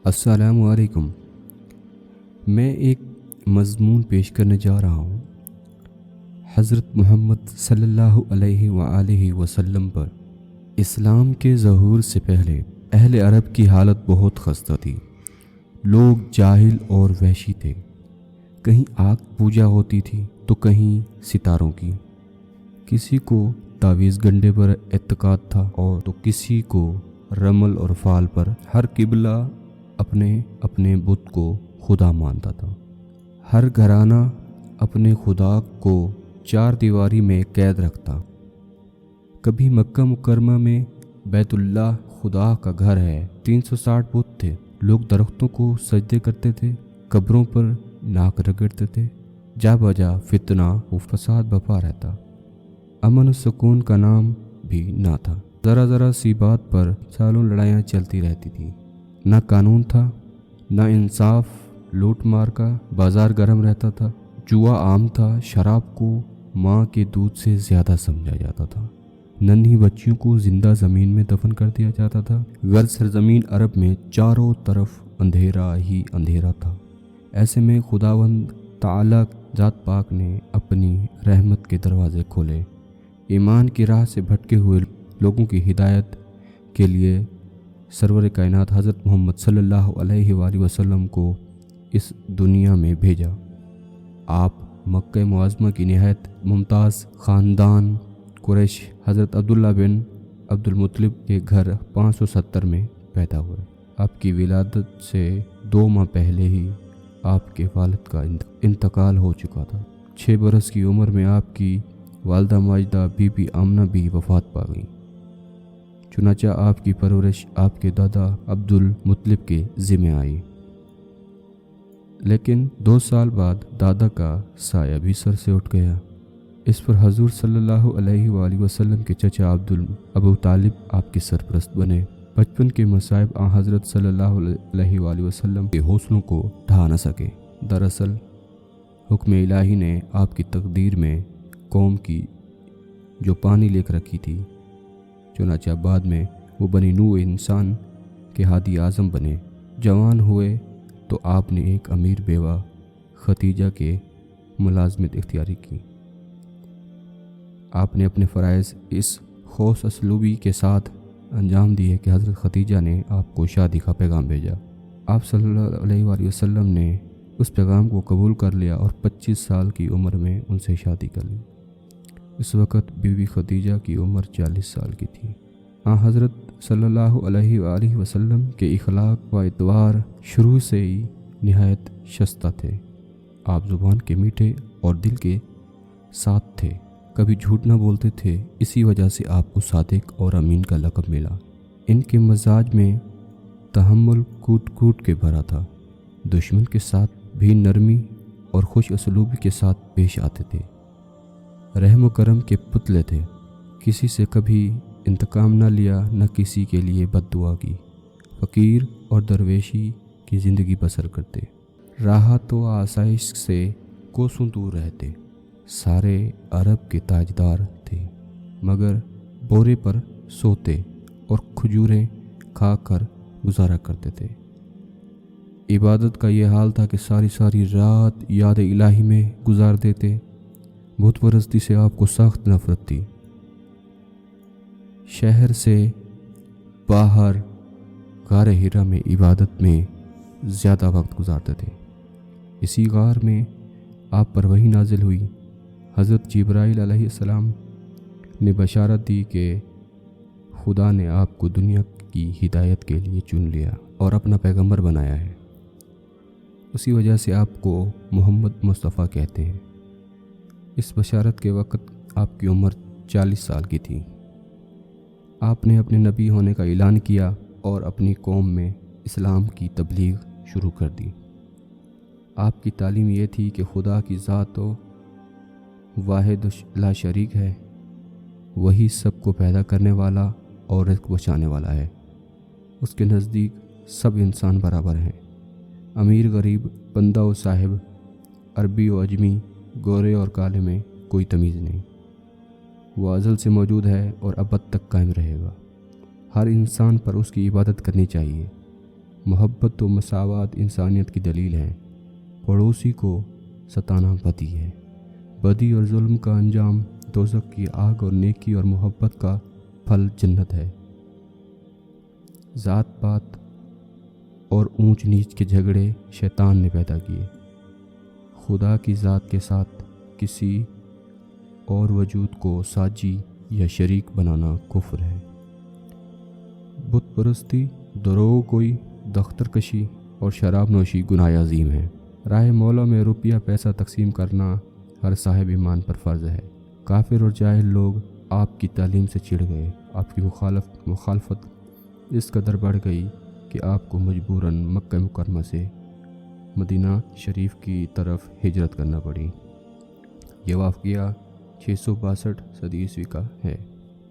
السلام علیکم۔ میں ایک مضمون پیش کرنے جا رہا ہوں حضرت محمد صلی اللہ علیہ وآلہ وسلم پر۔ اسلام کے ظہور سے پہلے اہل عرب کی حالت بہت خستہ تھی۔ لوگ جاہل اور وحشی تھے۔ کہیں آگ پوجا ہوتی تھی تو کہیں ستاروں کی، کسی کو تعویذ گنڈے پر اعتقاد تھا اور تو کسی کو رمل اور فال پر۔ ہر قبلہ اپنے اپنے بت کو خدا مانتا تھا۔ ہر گھرانہ اپنے خدا کو چار دیواری میں قید رکھتا۔ کبھی مکہ مکرمہ میں بیت اللہ خدا کا گھر ہے، 360 بت تھے۔ لوگ درختوں کو سجدے کرتے تھے، قبروں پر ناک رگڑتے تھے۔ جا بجا فتنہ و فساد بپا رہتا۔ امن و سکون کا نام بھی نہ تھا۔ ذرا ذرا سی بات پر سالوں لڑائیاں چلتی رہتی تھی۔ نہ قانون تھا، نہ انصاف، لوٹ مار کا بازار گرم رہتا تھا۔ جوا عام تھا، شراب کو ماں کے دودھ سے زیادہ سمجھا جاتا تھا۔ ننھی بچیوں کو زندہ زمین میں دفن کر دیا جاتا تھا۔ غرض سرزمین عرب میں چاروں طرف اندھیرا ہی اندھیرا تھا۔ ایسے میں خداوند تعالیٰ ذات پاک نے اپنی رحمت کے دروازے کھولے۔ ایمان کی راہ سے بھٹکے ہوئے لوگوں کی ہدایت کے لیے سرور کائنات حضرت محمد صلی اللہ علیہ وآلہ وسلم کو اس دنیا میں بھیجا۔ آپ مکہ معظمہ کی نہایت ممتاز خاندان قریش حضرت عبداللہ بن عبد المطلب کے گھر 570 میں پیدا ہوئے۔ آپ کی ولادت سے 2 ماہ پہلے ہی آپ کے والد کا انتقال ہو چکا تھا۔ 6 برس کی عمر میں آپ کی والدہ ماجدہ بی بی آمنہ بھی وفات پا گئیں۔ چنانچہ آپ کی پرورش آپ کے دادا عبد المطلب کے ذمہ آئی۔ لیکن 2 سال بعد دادا کا سایہ بھی سر سے اٹھ گیا۔ اس پر حضور صلی اللہ علیہ وآلہ وسلم کے چچا ابو طالب آپ کے سرپرست بنے۔ بچپن کے مصائب حضرت صلی اللہ علیہ وآلہ وسلم کے حوصلوں کو ڈھا نہ سکے۔ دراصل حکم الہی نے آپ کی تقدیر میں قوم کی جو پانی لے کر رکھی تھی، چنانچہ بعد میں وہ بنی نوع انسان کے ہادی اعظم بنے۔ جوان ہوئے تو آپ نے ایک امیر بیوہ ختیجہ کے ملازمت اختیاری کی۔ آپ نے اپنے فرائض اس خاص اسلوبی کے ساتھ انجام دیے کہ حضرت ختیجہ نے آپ کو شادی کا پیغام بھیجا۔ آپ صلی اللہ علیہ وآلہ وسلم نے اس پیغام کو قبول کر لیا اور 25 سال کی عمر میں ان سے شادی کر لی۔ اس وقت بی بی ختیجہ کی عمر 40 سال کی تھی۔ حضرت صلی اللہ علیہ وآلہ وسلم کے اخلاق و اطوار شروع سے ہی نہایت شستہ تھے۔ آپ زبان کے میٹھے اور دل کے ساتھ تھے، کبھی جھوٹ نہ بولتے تھے۔ اسی وجہ سے آپ کو صادق اور امین کا لقب ملا۔ ان کے مزاج میں تحمل کوٹ کوٹ کے بھرا تھا۔ دشمن کے ساتھ بھی نرمی اور خوش اسلوبی کے ساتھ پیش آتے تھے۔ رحم و کرم کے پتلے تھے، کسی سے کبھی انتقام نہ لیا، نہ کسی کے لیے بد دعا کی۔ فقیر اور درویشی کی زندگی بسر کرتے، راحت و آسائش سے کوسوں دور رہتے۔ سارے عرب کے تاجدار تھے، مگر بورے پر سوتے اور کھجوریں کھا کر گزارا کرتے تھے۔ عبادت کا یہ حال تھا کہ ساری رات یاد الہی میں گزار دیتے۔ بت پرستی سے آپ کو سخت نفرت تھی۔ شہر سے باہر غار ہیرا میں عبادت میں زیادہ وقت گزارتے تھے۔ اسی غار میں آپ پر وحی نازل ہوئی۔ حضرت جبرائیل علیہ السلام نے بشارت دی کہ خدا نے آپ کو دنیا کی ہدایت کے لیے چن لیا اور اپنا پیغمبر بنایا ہے۔ اسی وجہ سے آپ کو محمد مصطفیٰ کہتے ہیں۔ اس بشارت کے وقت آپ کی عمر 40 سال کی تھی۔ آپ نے اپنے نبی ہونے کا اعلان کیا اور اپنی قوم میں اسلام کی تبلیغ شروع کر دی۔ آپ کی تعلیم یہ تھی کہ خدا کی ذات تو واحد لا شریک ہے، وہی سب کو پیدا کرنے والا اور رزق بچانے والا ہے۔ اس کے نزدیک سب انسان برابر ہیں، امیر غریب، بندہ و صاحب، عربی و عجمی، گورے اور کالے میں کوئی تمیز نہیں۔ وہ ازل سے موجود ہے اور ابد تک قائم رہے گا۔ ہر انسان پر اس کی عبادت کرنی چاہیے۔ محبت و مساوات انسانیت کی دلیل ہیں۔ پڑوسی کو ستانا بدی ہے۔ بدی اور ظلم کا انجام دوزخ کی آگ اور نیکی اور محبت کا پھل جنت ہے۔ ذات پات اور اونچ نیچ کے جھگڑے شیطان نے پیدا کیے۔ خدا کی ذات کے ساتھ کسی اور وجود کو ساجی یا شریک بنانا کفر ہے۔ بت پرستی، دروغ گوئی، دختر کشی اور شراب نوشی گناہ عظیم ہیں۔ راہ مولا میں روپیہ پیسہ تقسیم کرنا ہر صاحب ایمان پر فرض ہے۔ کافر اور جاہل لوگ آپ کی تعلیم سے چڑ گئے۔ آپ کی مخالفت اس قدر بڑھ گئی کہ آپ کو مجبوراً مکہ مکرمہ سے مدینہ شریف کی طرف ہجرت کرنا پڑی۔ یہ واقعہ 662 صدی عیسوی کا ہے۔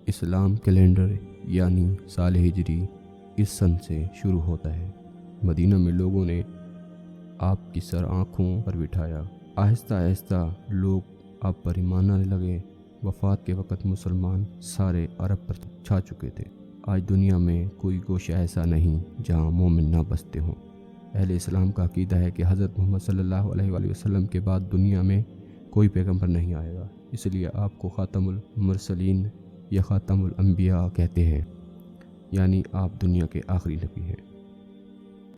اسلام کیلنڈر یعنی سال ہجری اس سن سے شروع ہوتا ہے۔ مدینہ میں لوگوں نے آپ کی سر آنکھوں پر بٹھایا۔ آہستہ آہستہ لوگ آپ پر ایمان لانے لگے۔ وفات کے وقت مسلمان سارے عرب پر چھا چکے تھے۔ آج دنیا میں کوئی گوشہ ایسا نہیں جہاں مومن نہ بستے ہوں۔ اہل اسلام کا عقیدہ ہے کہ حضرت محمد صلی اللہ علیہ وآلہ وسلم کے بعد دنیا میں کوئی پیغمبر نہیں آئے گا، اس لیے آپ کو خاتم المرسلین یا خاتم الانبیاء کہتے ہیں، یعنی آپ دنیا کے آخری نبی ہیں۔